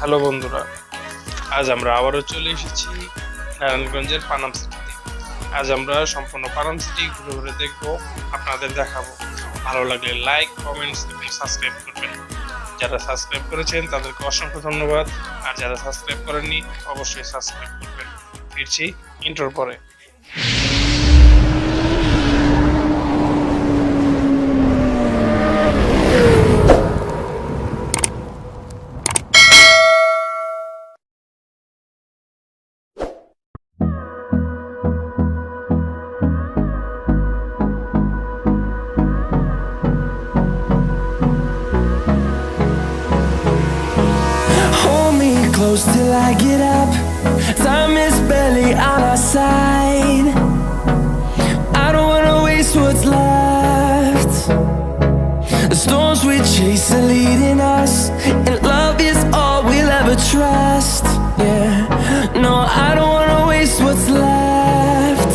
Hello বন্ধুরা, আজ আমরা আবারও চলে এসেছি নারায়ণগঞ্জের পানাম সিটিতে। আজ আমরা সম্পূর্ণ পানাম সিটি ঘুরে ঘুরে দেখবো, আপনাদের দেখাবো। ভালো লাগলে লাইক, কমেন্টস এবং সাবস্ক্রাইব করবেন। যারা সাবস্ক্রাইব করেছেন তাদেরকে অসংখ্য ধন্যবাদ, আর যারা সাবস্ক্রাইব করেননি অবশ্যই সাবস্ক্রাইব করবেন। ফিরছি ইন্ট্রোর পরে। Close till I get up. Time is barely on our side. I don't wanna waste what's left. The storms we chase are leading us, and love is all we'll ever trust. Yeah, no, I don't wanna waste what's left.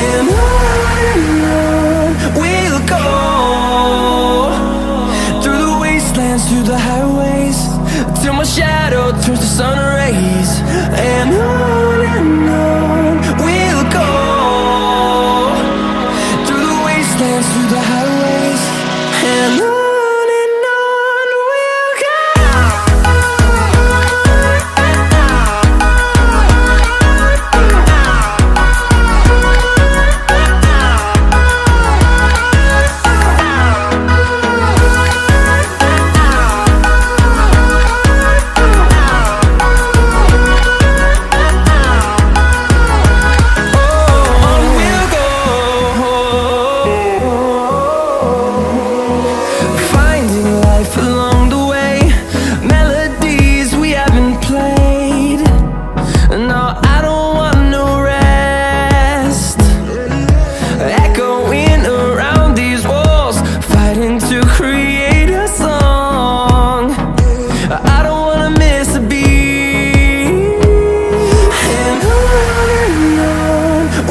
And on we'll go, through the wastelands, through the highways, till my shadow turns to sun rays. And on we'll go, through the wastelands, through the highways. And on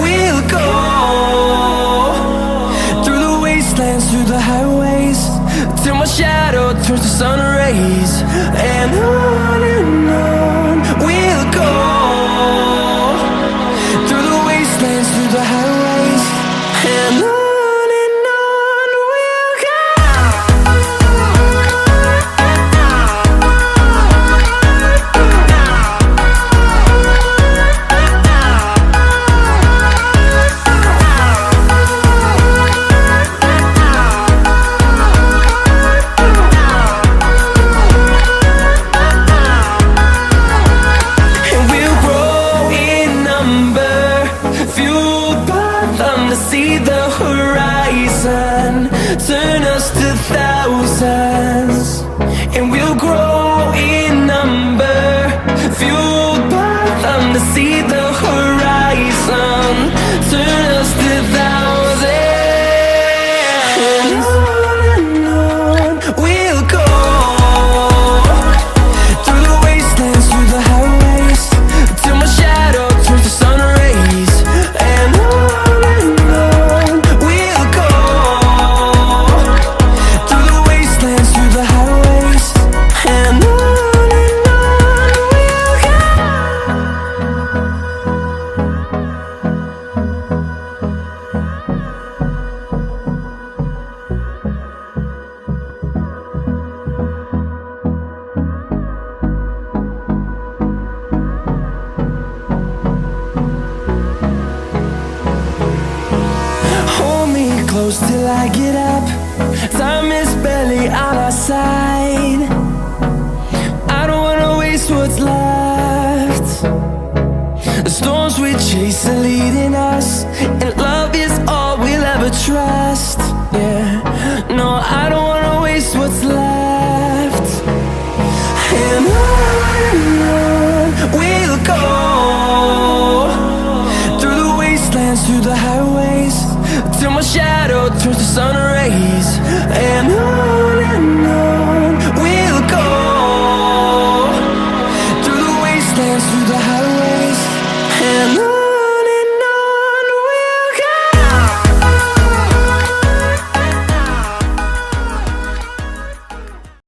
we'll go. Through the highways, till my shadow turns to sun rays. And on we'll go, through the wastelands, through the highways. And on we'll go. See the horizon, turn us to thousands, and we'll grow in number, fueled by them to see the horizon, turn us to thousands. And on we'll go, through the wastelands, through the highways, till my shadow turns to sun rays. And close till I get up. Time is barely on our side. I don't wanna waste what's left. The storms we chase are leading us, and love is all we'll ever trust. Yeah, no, I don't wanna waste what's left. And on we'll go, through the wastelands, through the highways, till my shadow turns to sun rays.